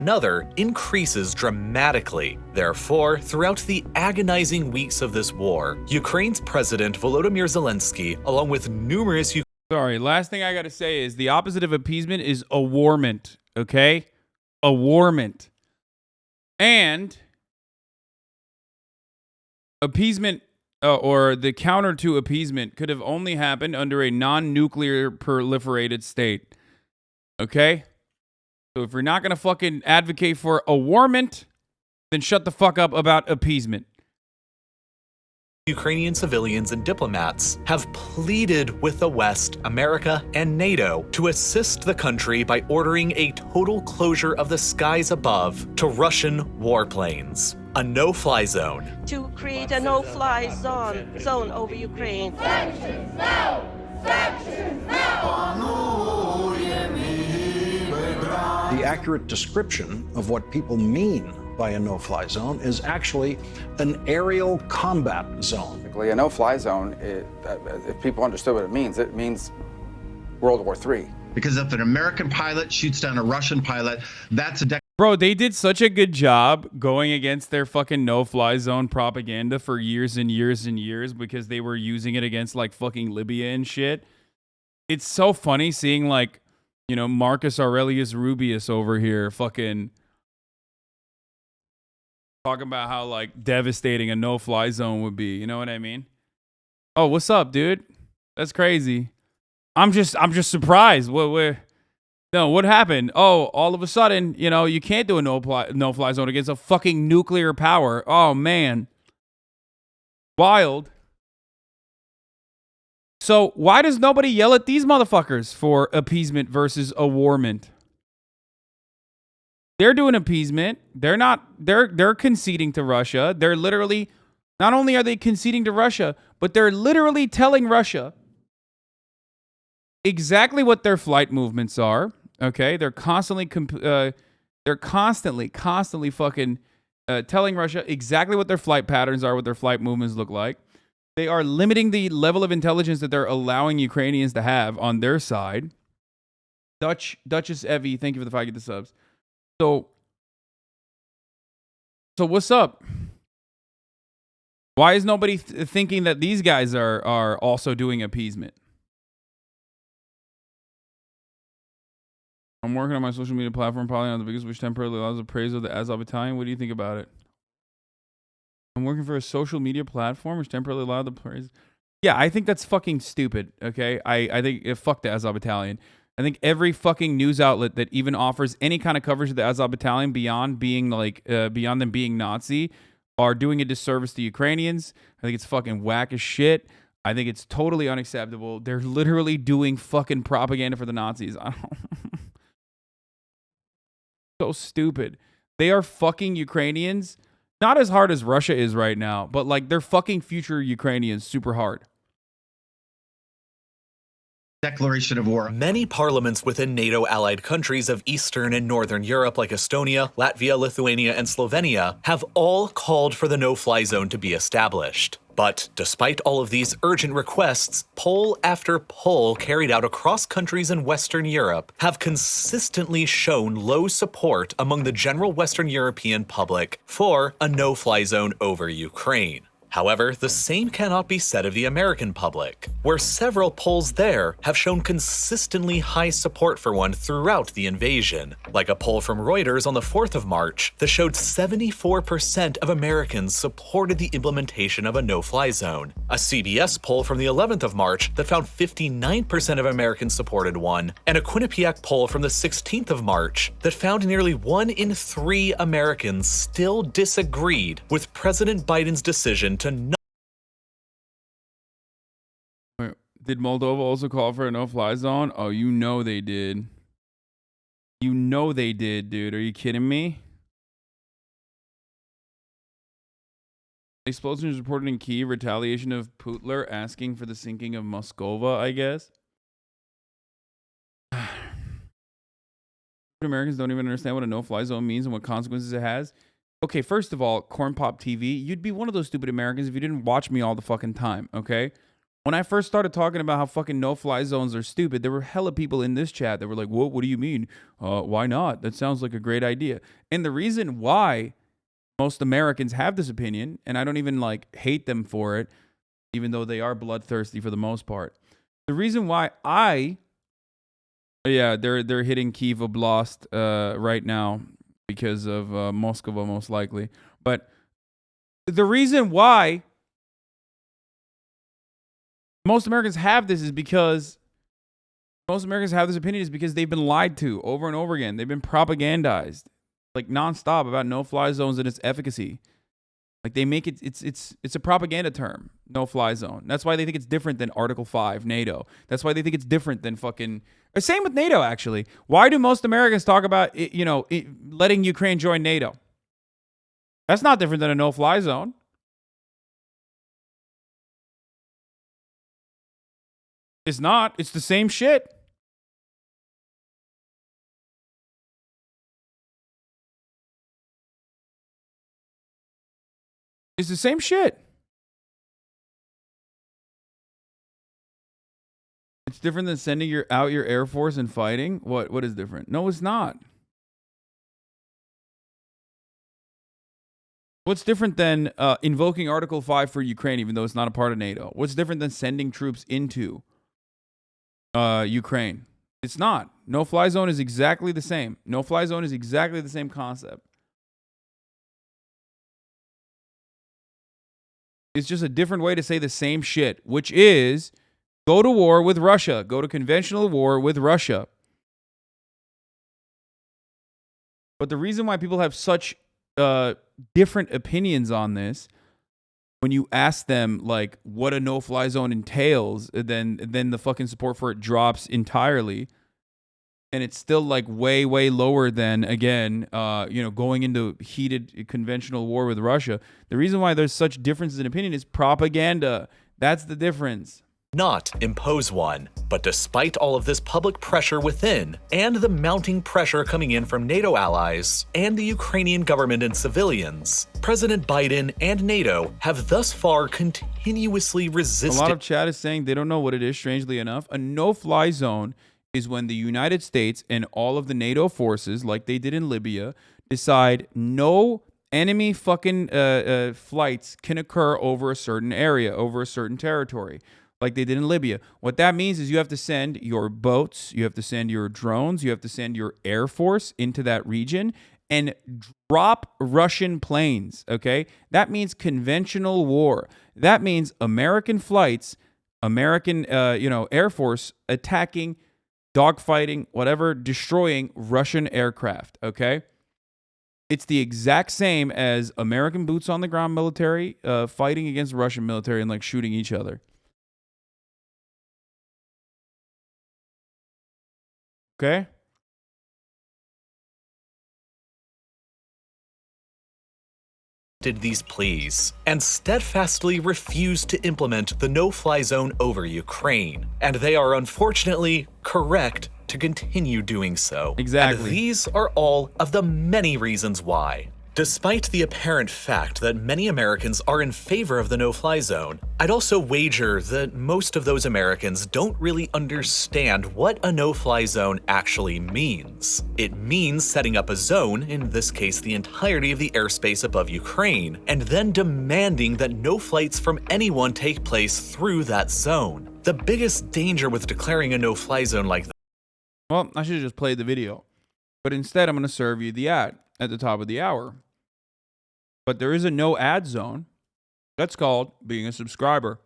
another increases dramatically. Therefore, throughout the agonizing weeks of this war, Ukraine's President Volodymyr Zelensky, along with numerous Sorry, last thing I gotta say is the opposite of appeasement is awarment, okay? Awarment. And appeasement, or the counter to appeasement, could have only happened under a non-nuclear proliferated state, okay? So if you're not gonna fucking advocate for awarment, then shut the fuck up about appeasement. Ukrainian civilians and diplomats have pleaded with the West, America, and NATO to assist the country by ordering a total closure of the skies above to Russian warplanes. A no-fly zone. To create a no-fly zone over Ukraine. Sanctions now! Sanctions now! The accurate description of what people mean by a no-fly zone is actually an aerial combat zone. A no-fly zone, if people understood what it means World War III. Because if an American pilot shoots down a Russian pilot, that's a Bro, they did such a good job going against their fucking no-fly zone propaganda for years and years and years because they were using it against like fucking Libya and shit. It's so funny seeing like, you know, Marcus Aurelius Rubius over here fucking talking about how like devastating a no-fly zone would be. You know what I mean? Oh, what's up, dude? That's crazy. I'm just surprised. What happened? Oh, all of a sudden, you know, you can't do a no-fly zone against a fucking nuclear power. Oh man, wild. So why does nobody yell at these motherfuckers for appeasement versus awarment? They're doing appeasement. They're conceding to Russia. They're literally, not only are they conceding to Russia, but they're literally telling Russia exactly what their flight movements are. Okay, they're constantly fucking telling Russia exactly what their flight patterns are, what their flight movements look like. They are limiting the level of intelligence that they're allowing Ukrainians to have on their side. Duchess Evie, thank you for the 5 get the subs. So what's up? Why is nobody thinking that these guys are also doing appeasement? I'm working on my social media platform, probably on the biggest, which temporarily allows the praise of the Azov Battalion. What do you think about it? I'm working for a social media platform which temporarily allowed the praise. Yeah, I think that's fucking stupid. Okay, I think fuck the Azov Battalion. I think every fucking news outlet that even offers any kind of coverage of the Azov Battalion beyond being like beyond them being Nazi are doing a disservice to Ukrainians. I think it's fucking whack as shit. I think it's totally unacceptable. They're literally doing fucking propaganda for the Nazis. I don't. So stupid. They are fucking Ukrainians, not as hard as Russia is right now, but like they're fucking future Ukrainians super hard. declaration of war. Many parliaments within NATO allied countries of Eastern and Northern Europe like Estonia, Latvia, Lithuania, and Slovenia have all called for the no-fly zone to be established. But despite all of these urgent requests, poll after poll carried out across countries in Western Europe have consistently shown low support among the general Western European public for a no-fly zone over Ukraine. However, the same cannot be said of the American public, where several polls there have shown consistently high support for one throughout the invasion, like a poll from Reuters on the 4th of March that showed 74% of Americans supported the implementation of a no-fly zone, a CBS poll from the 11th of March that found 59% of Americans supported one, and a Quinnipiac poll from the 16th of March that found nearly 1 in 3 Americans still disagreed with President Biden's decision to not. Wait, did Moldova also call for a no-fly zone? Oh, you know they did. You know they did, dude. Are you kidding me? Explosions reported in Kyiv, retaliation of Putler asking for the sinking of Moskova, I guess. Americans don't even understand what a no-fly zone means and what consequences it has. Okay, first of all, Corn Pop TV, you'd be one of those stupid Americans if you didn't watch me all the fucking time, okay? When I first started talking about how fucking no-fly zones are stupid, there were hella people in this chat that were like, what do you mean? Why not? That sounds like a great idea. And the reason why most Americans have this opinion, and I don't even like hate them for it, even though they are bloodthirsty for the most part. The reason why they're hitting Kiev Oblast right now because of Moscow most likely. But the reason why most Americans have this is because most Americans have this opinion is because they've been lied to over and over again. They've been propagandized like nonstop about no-fly zones and its efficacy. Like they make it's a propaganda term, no-fly zone. That's why they think it's different than Article 5, NATO. That's why they think it's different than fucking. Same with NATO, actually. Why do most Americans talk about letting Ukraine join NATO? That's not different than a no-fly zone. It's not. It's the same shit. It's the same shit. It's different than sending out your Air Force and fighting. What is different? No, it's not. What's different than invoking Article 5 for Ukraine, even though it's not a part of NATO? What's different than sending troops into Ukraine? It's not. No-fly zone is exactly the same. No-fly zone is exactly the same concept. It's just a different way to say the same shit, which is go to war with Russia. Go to conventional war with Russia. But the reason why people have such different opinions on this, when you ask them like what a no-fly zone entails, then the fucking support for it drops entirely. And it's still like way, way lower than, again, going into heated conventional war with Russia. The reason why there's such differences in opinion is propaganda. That's the difference. Not impose one. But despite all of this public pressure within, and the mounting pressure coming in from NATO allies, and the Ukrainian government and civilians, President Biden and NATO have thus far continuously resisted. A lot of chat is saying they don't know what it is, strangely enough. A no-fly zone is when the United States and all of the NATO forces, like they did in Libya, decide no enemy fucking flights can occur over a certain area, over a certain territory, like they did in Libya. What that means is you have to send your boats, you have to send your drones, you have to send your Air Force into that region and drop Russian planes, okay? That means conventional war. That means American flights, American Air Force attacking, dogfighting, whatever, destroying Russian aircraft, okay? It's the exact same as American boots on the ground military fighting against Russian military and like shooting each other. Okay? Did these pleas and steadfastly refused to implement the no-fly zone over Ukraine, and they are unfortunately correct to continue doing so. Exactly. And these are all of the many reasons why. Despite the apparent fact that many Americans are in favor of the no-fly zone, I'd also wager that most of those Americans don't really understand what a no-fly zone actually means. It means setting up a zone, in this case the entirety of the airspace above Ukraine, and then demanding that no flights from anyone take place through that zone. The biggest danger with declaring a no-fly zone like that. Well, I should have just played the video. But instead, I'm going to serve you the ad at the top of the hour. But there is a no ad zone. That's called being a subscriber.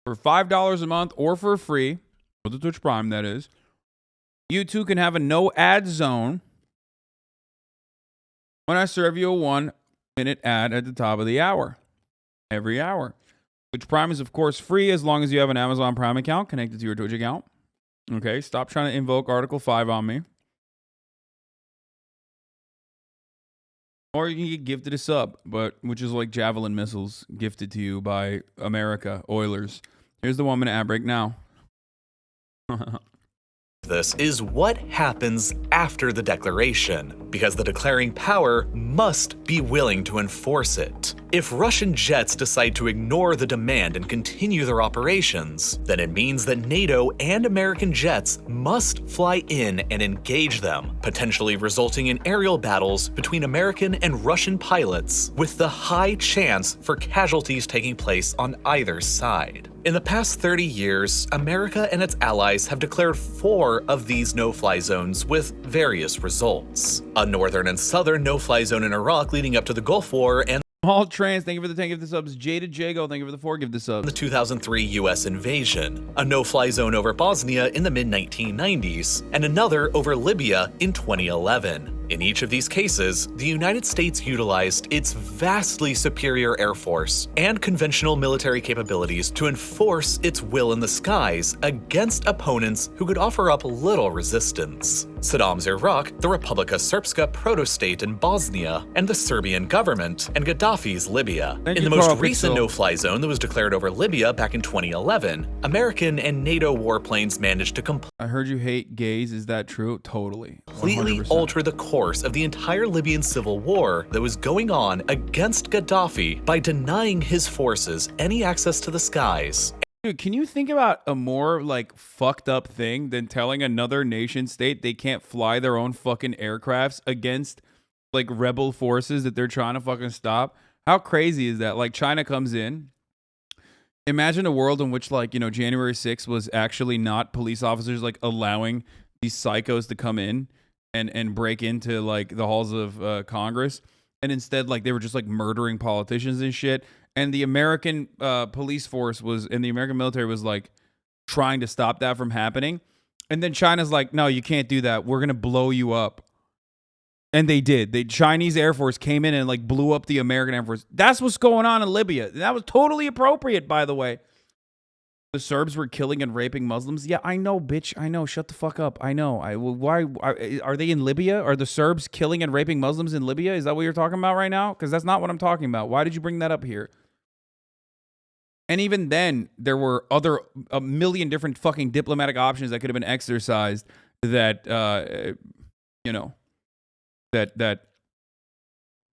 For $5 a month or for free, with the Twitch Prime that is, you too can have a no ad zone when I serve you a 1-minute ad at the top of the hour. Every hour. Twitch Prime is, of course, free as long as you have an Amazon Prime account connected to your Twitch account. Okay, stop trying to invoke Article 5 on me. Or you can get gifted a sub, which is like javelin missiles gifted to you by America, Oilers. Here's the 1-minute ad break now. This is what happens after the declaration. because the declaring power must be willing to enforce it. If Russian jets decide to ignore the demand and continue their operations, then it means that NATO and American jets must fly in and engage them, potentially resulting in aerial battles between American and Russian pilots, with the high chance for casualties taking place on either side. In the past 30 years, America and its allies have declared 4 of these no-fly zones with various results. A northern and southern no-fly zone in Iraq leading up to the Gulf War, and All Trans, thank you for the 10 give the subs. Jada Jago, thank you for the 4 give the subs. the 2003 US invasion, a no-fly zone over Bosnia in the mid-1990s, and another over Libya in 2011. In each of these cases, the United States utilized its vastly superior air force and conventional military capabilities to enforce its will in the skies against opponents who could offer up little resistance. Saddam's Iraq, the Republika Srpska proto-state in Bosnia, and the Serbian government, and Gaddafi's Libya. In the most recent no-fly zone that was declared over Libya back in 2011, American and NATO warplanes managed to I heard you hate gays. Is that true? Totally. completely 100%. alter the course of the entire Libyan civil war that was going on against Gaddafi by denying his forces any access to the skies. Dude, can you think about a more like fucked up thing than telling another nation state they can't fly their own fucking aircrafts against like rebel forces that they're trying to fucking stop? How crazy is that? Like China comes in. Imagine a world in which like, you know, January 6th was actually not police officers like allowing these psychos to come in and break into like the halls of Congress. And instead, like they were just like murdering politicians and shit. And the American police force was, and the American military was like trying to stop that from happening. And then China's like, no, you can't do that. We're going to blow you up. And they did. The Chinese Air Force came in and like blew up the American Air Force. That's what's going on in Libya. That was totally appropriate, by the way. The Serbs were killing and raping Muslims. Yeah, I know, bitch. I know. Shut the fuck up. I know. Why are they in Libya? Are the Serbs killing and raping Muslims in Libya? Is that what you're talking about right now? Because that's not what I'm talking about. Why did you bring that up here? And even then, there were a million different fucking diplomatic options that could have been exercised that, you know, that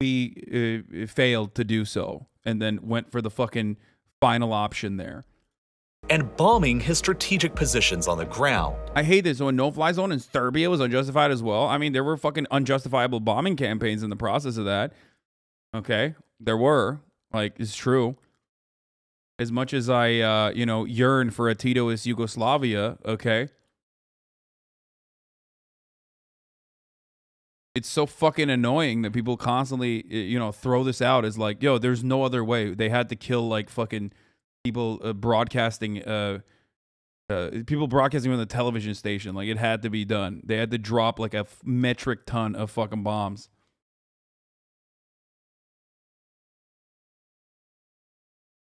we failed to do so and then went for the fucking final option there. And bombing his strategic positions on the ground. I hate this. So a no-fly zone in Serbia was unjustified as well. I mean, there were fucking unjustifiable bombing campaigns in the process of that. Okay, there were. Like, it's true. As much as I, you know, yearn for a Titoist Yugoslavia, okay? It's so fucking annoying that people constantly, you know, throw this out as like, yo, there's no other way. They had to kill like fucking people broadcasting on the television station. Like it had to be done. They had to drop like a metric ton of fucking bombs.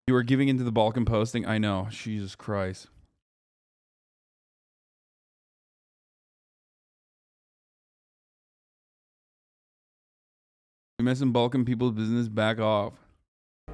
You are giving into the Balkan posting. I know. Jesus Christ. You're messing Balkan people's business. Back off.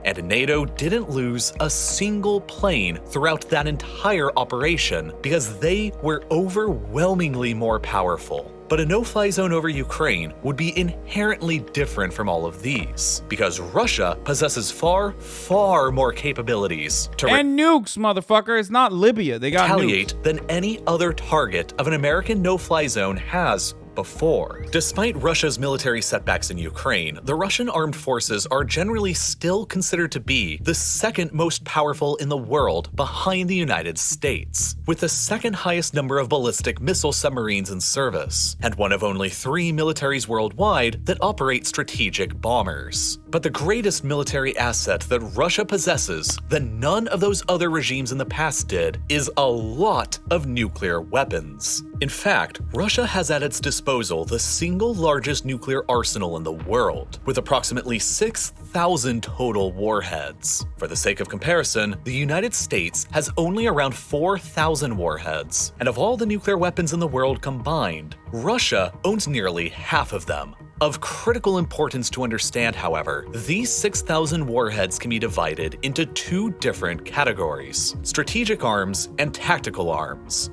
And NATO didn't lose a single plane throughout that entire operation because they were overwhelmingly more powerful. But a no-fly zone over Ukraine would be inherently different from all of these because Russia possesses far, far more capabilities to and nukes, motherfucker. It's not Libya. They got retaliate nukes than any other target of an American no-fly zone has before. Despite Russia's military setbacks in Ukraine, the Russian armed forces are generally still considered to be the second most powerful in the world behind the United States, with the second highest number of ballistic missile submarines in service, and one of only 3 militaries worldwide that operate strategic bombers. But the greatest military asset that Russia possesses that none of those other regimes in the past did is a lot of nuclear weapons. In fact, Russia has at its disposal the single largest nuclear arsenal in the world, with approximately 6,000 total warheads. For the sake of comparison, the United States has only around 4,000 warheads, and of all the nuclear weapons in the world combined, Russia owns nearly half of them. Of critical importance to understand, however, these 6,000 warheads can be divided into 2 different categories: strategic arms and tactical arms.